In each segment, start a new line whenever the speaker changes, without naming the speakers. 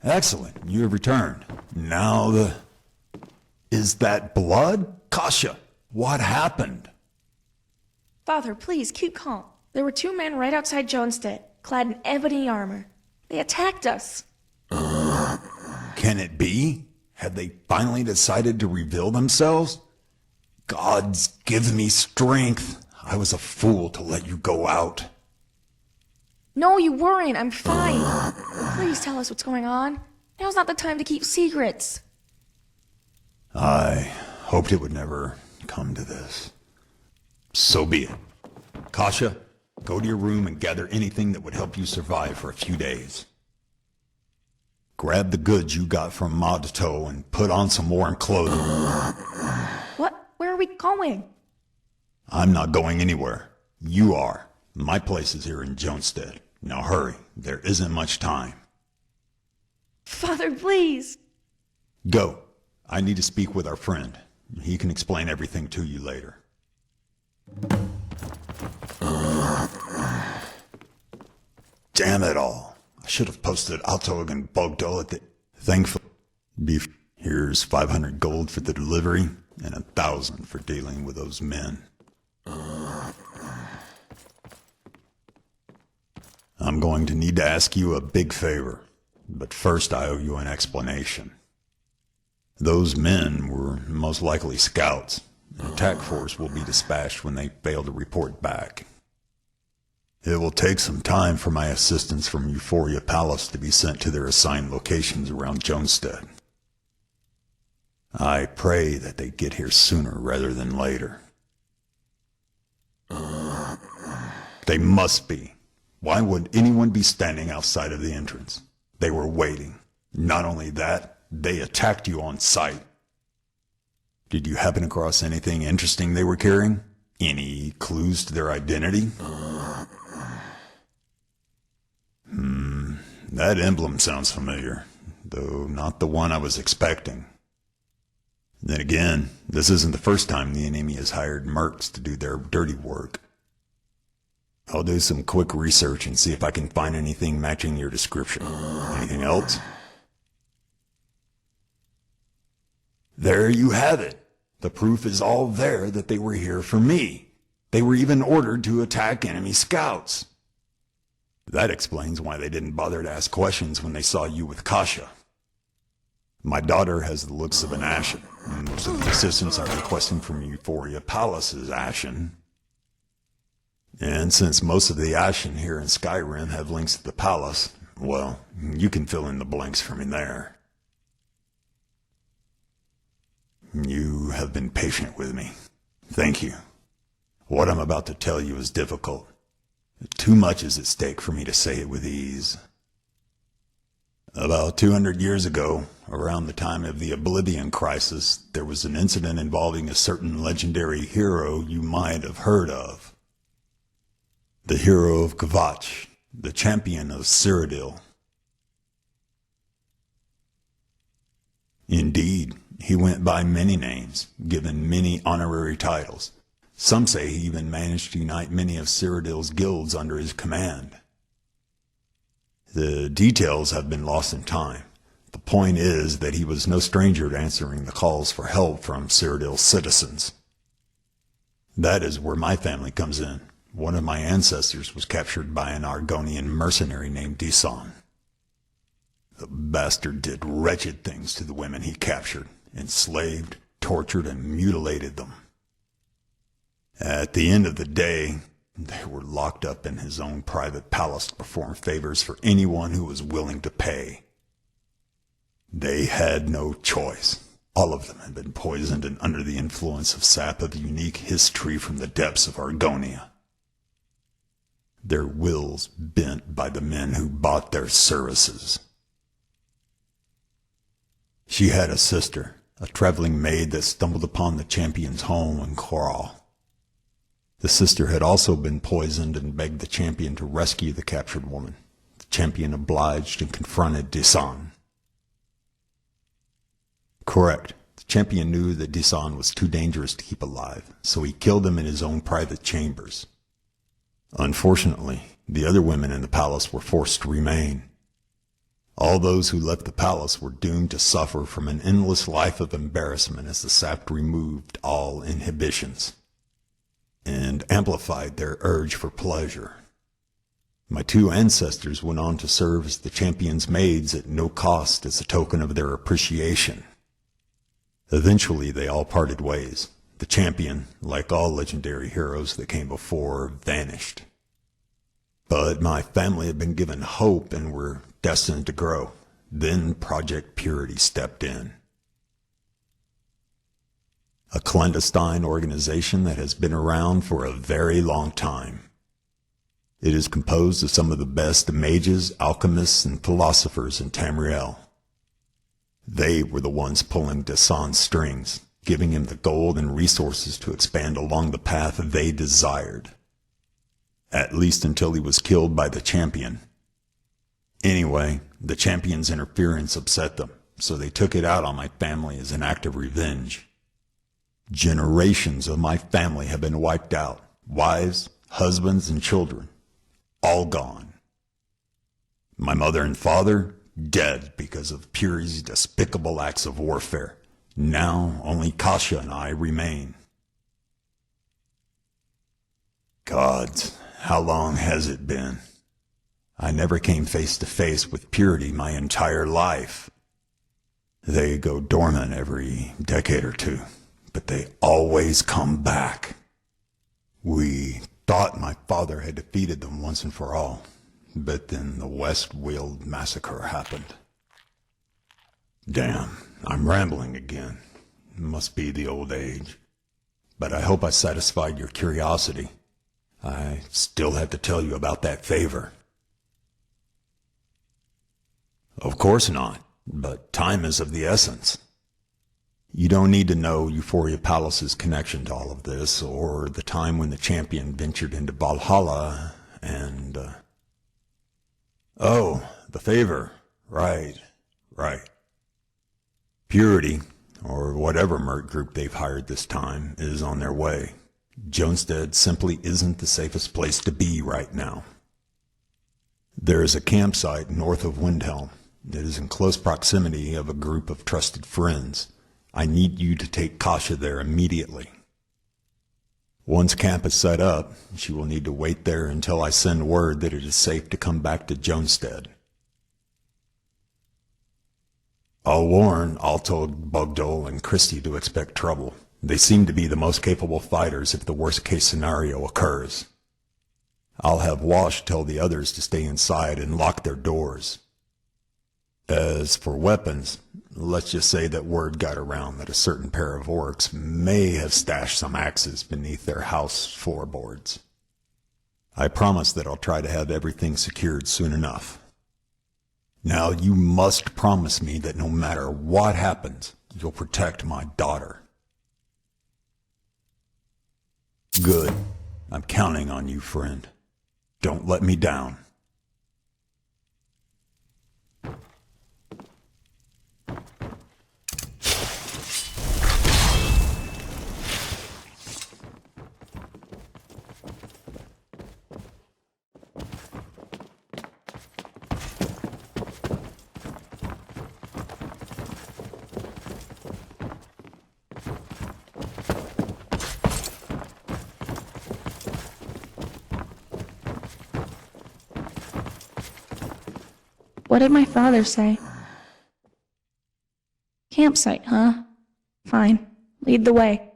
Excellent. You have returned. Now Is that blood? Kasia, what happened?
Father, please, keep calm. There were two men right outside Jonestead, clad in ebony armor. They attacked us.
Can it be? Have they finally decided to reveal themselves? Gods, give me strength. I was a fool to let you go out.
No, you weren't. I'm fine. Please tell us what's going on. Now's not the time to keep secrets.
I hoped it would never come to this. So be it. Kasia, go to your room and gather anything that would help you survive for a few days. Grab the goods you got from Ma to Toe and put on some warm clothing.
What? Where are we going?
I'm not going anywhere. You are. My place is here in Jonestead. Now hurry. There isn't much time.
Father, please.
Go. I need to speak with our friend. He can explain everything to you later. Damn it all. I should have posted Altog and Bogdo at the... Thankfully, here's 500 gold for the delivery and 1,000 for dealing with those men. I'm going to need to ask you a big favor, but first I owe you an explanation. Those men were most likely scouts. The attack force will be dispatched when they fail to report back. It will take some time for my assistants from Euphoria Palace to be sent to their assigned locations around Jonestead. I pray that they get here sooner rather than later. They must be. Why would anyone be standing outside of the entrance? They were waiting. Not only that, they attacked you on sight. Did you happen across anything interesting they were carrying? Any clues to their identity? That emblem sounds familiar, though not the one I was expecting. Then again, this isn't the first time the enemy has hired mercs to do their dirty work. I'll do some quick research and see if I can find anything matching your description. Anything else? There you have it. The proof is all there that they were here for me. They were even ordered to attack enemy scouts. That explains why they didn't bother to ask questions when they saw you with Kasia. My daughter has the looks of an Ashen, and most of the assistants I'm requesting from Euphoria Palace is Ashen. And since most of the Ashen here in Skyrim have links to the palace, well, you can fill in the blanks for me there. You have been patient with me. Thank you. What I'm about to tell you is difficult. Too much is at stake for me to say it with ease. About 200 years ago, around the time of the Oblivion Crisis, there was an incident involving a certain legendary hero you might have heard of. The hero of Kvatch, the champion of Cyrodiil. Indeed, he went by many names, given many honorary titles. Some say he even managed to unite many of Cyrodiil's guilds under his command. The details have been lost in time. The point is that he was no stranger to answering the calls for help from Cyrodiil's citizens. That is where my family comes in. One of my ancestors was captured by an Argonian mercenary named Disan. The bastard did wretched things to the women he captured, enslaved, tortured, and mutilated them. At the end of the day, they were locked up in his own private palace to perform favors for anyone who was willing to pay. They had no choice. All of them had been poisoned and under the influence of sap of unique history from the depths of Argonia. Their wills bent by the men who bought their services. She had a sister, a traveling maid that stumbled upon the champion's home in Coral. The sister had also been poisoned and begged the champion to rescue the captured woman. The champion obliged and confronted Desan. Correct. The champion knew that Desan was too dangerous to keep alive, so he killed him in his own private chambers. Unfortunately, the other women in the palace were forced to remain. All those who left the palace were doomed to suffer from an endless life of embarrassment as the sap removed all inhibitions and amplified their urge for pleasure. My two ancestors went on to serve as the champion's maids at no cost as a token of their appreciation. Eventually, they all parted ways. The champion, like all legendary heroes that came before, vanished. But my family had been given hope and were destined to grow. Then Project Purity stepped in. A clandestine organization that has been around for a very long time. It is composed of some of the best mages, alchemists, and philosophers in Tamriel. They were the ones pulling Desan's strings, giving him the gold and resources to expand along the path they desired. At least until he was killed by the champion. Anyway, the champion's interference upset them, so they took it out on my family as an act of revenge. Generations of my family have been wiped out. Wives, husbands, and children. All gone. My mother and father, dead because of Purity's despicable acts of warfare. Now only Kasia and I remain. Gods, how long has it been? I never came face to face with Purity my entire life. They go dormant every decade or two, but they always come back. We thought my father had defeated them once and for all, but then the West-Weald massacre happened. Damn, I'm rambling again. Must be the old age. But I hope I satisfied your curiosity. I still have to tell you about that favor. Of course not, but time is of the essence. You don't need to know Euphoria Palace's connection to all of this, or the time when the champion ventured into Valhalla, and... Oh, the favor. Right. Purity, or whatever merc group they've hired this time, is on their way. Jonestead simply isn't the safest place to be right now. There is a campsite north of Windhelm. It is in close proximity of a group of trusted friends. I need you to take Kasia there immediately. Once camp is set up, she will need to wait there until I send word that it is safe to come back to Jonestead. I'll warn Alto, Bogdol, and Christie to expect trouble. They seem to be the most capable fighters if the worst-case scenario occurs. I'll have Wash tell the others to stay inside and lock their doors. As for weapons, let's just say that word got around that a certain pair of orcs may have stashed some axes beneath their house floorboards. I promise that I'll try to have everything secured soon enough. Now you must promise me that no matter what happens, you'll protect my daughter. Good. I'm counting on you, friend. Don't let me down.
What did my father say? Campsite, huh? Fine. Lead the way.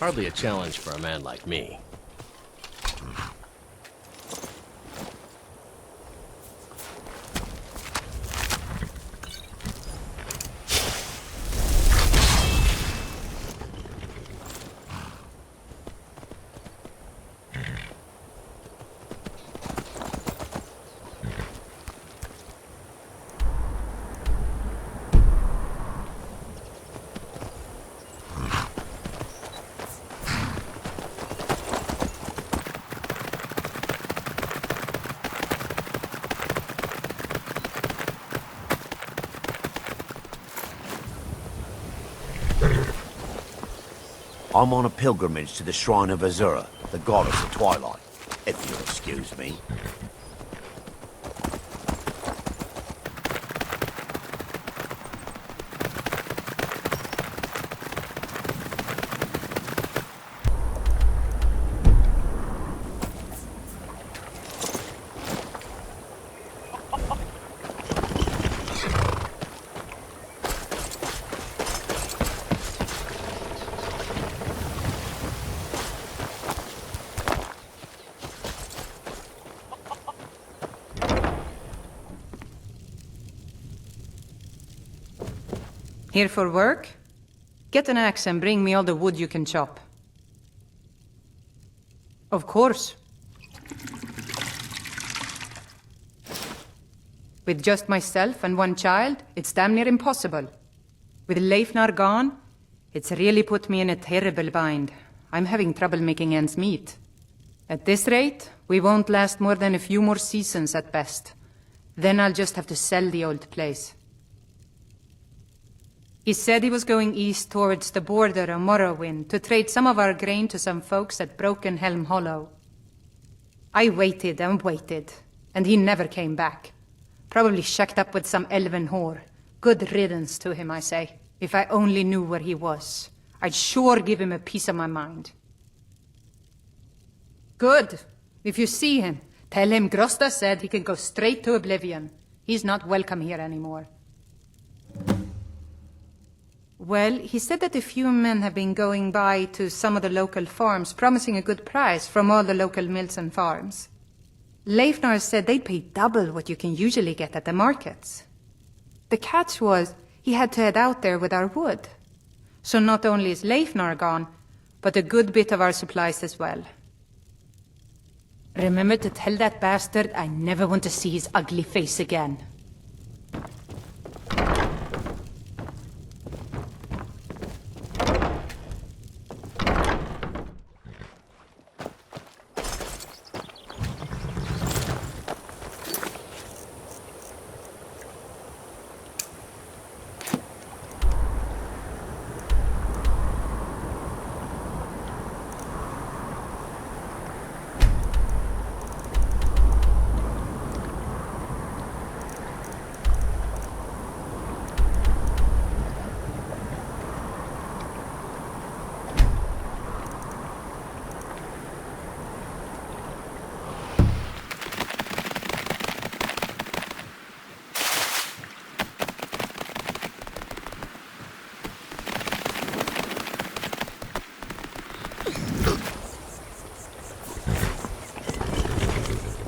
Hardly a challenge for a man like me.
I'm on a pilgrimage to the shrine of Azura, the goddess of twilight, if you'll excuse me.
Here for work? Get an axe and bring me all the wood you can chop. Of course. With just myself and one child, it's damn near impossible. With Leifnar gone, it's really put me in a terrible bind. I'm having trouble making ends meet. At this rate, we won't last more than a few more seasons at best. Then I'll just have to sell the old place. He said he was going east towards the border of Morrowind to trade some of our grain to some folks at Broken Helm Hollow. I waited and waited, and he never came back. Probably shacked up with some elven whore. Good riddance to him, I say. If I only knew where he was, I'd sure give him a piece of my mind. Good. If you see him, tell him Grosta said he can go straight to Oblivion. He's not welcome here anymore. Well, he said that a few men have been going by to some of the local farms, promising a good price from all the local mills and farms. Leifnar said they'd pay double what you can usually get at the markets. The catch was, he had to head out there with our wood. So not only is Leifnar gone, but a good bit of our supplies as well. Remember to tell that bastard I never want to see his ugly face again.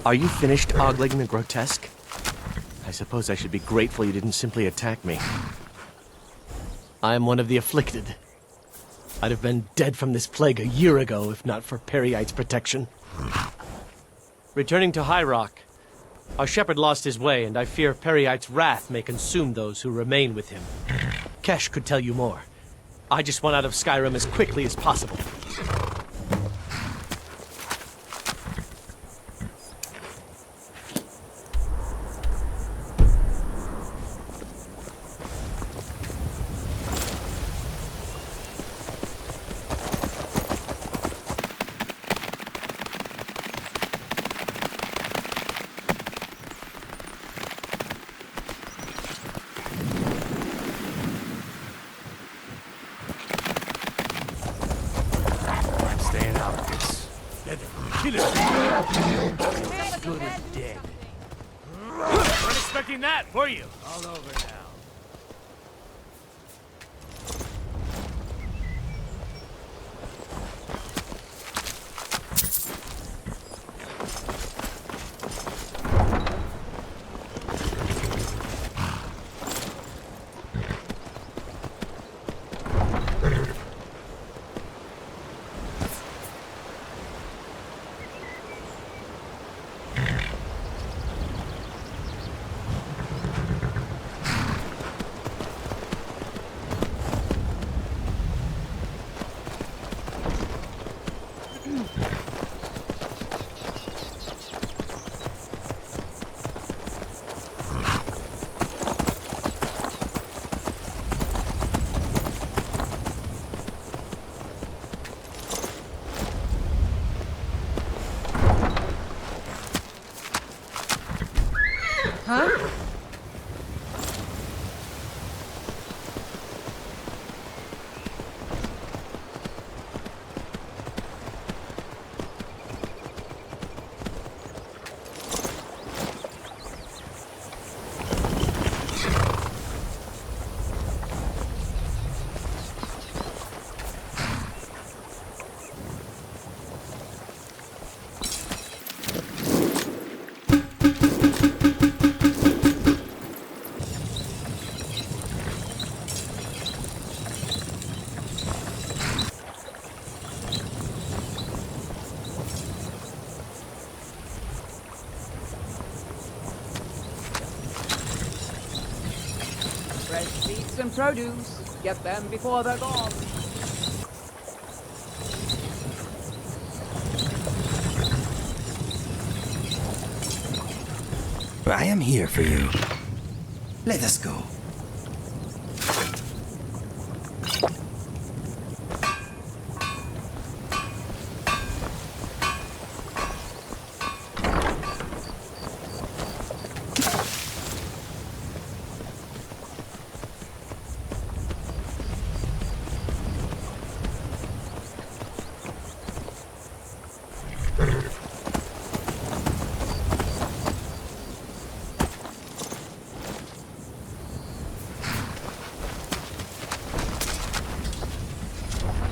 Are you finished ogling the grotesque? I suppose I should be grateful you didn't simply attack me. I am one of the afflicted. I'd have been dead from this plague a year ago if not for Periite's protection. Returning to High Rock, our shepherd lost his way, and I fear Periite's wrath may consume those who remain with him. Kesh could tell you more. I just want out of Skyrim as quickly as possible.
Good and dead.
Weren't expecting that, were you?
All over now.
Huh?
Fresh meats and produce. Get them before they're gone.
I am here for you. Let us go.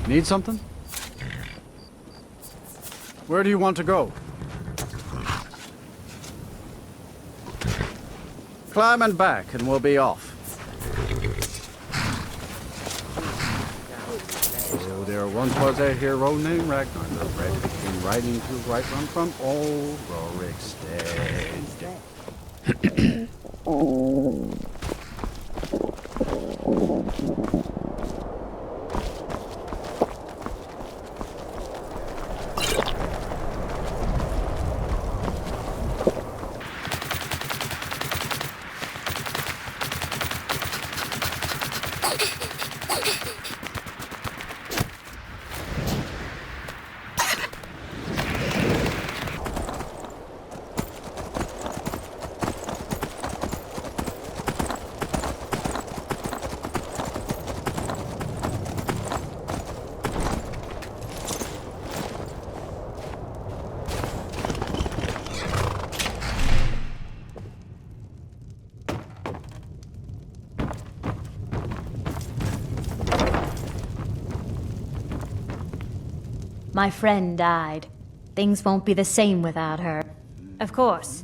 Need something? Where do you want to go? Climb and back, and we'll be off. Oh, there once was a hero named Ragnar, the red came riding to right run from old Rorikstead.
My friend died. Things won't be the same without her. Of course.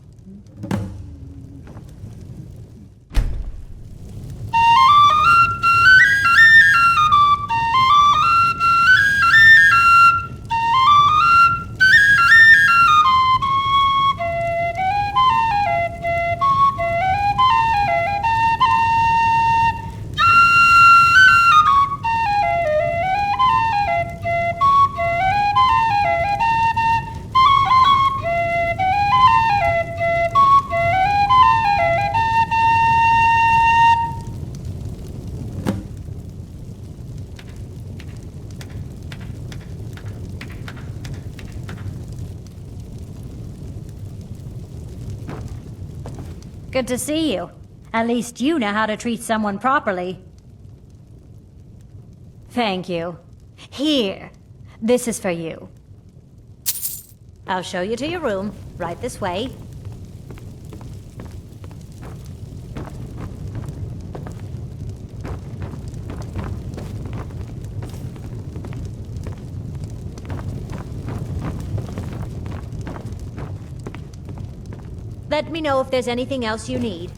Good to see you. At least you know how to treat someone properly. Thank you. Here. This is for you. I'll show you to your room. Right this way. Let me know if there's anything else you need.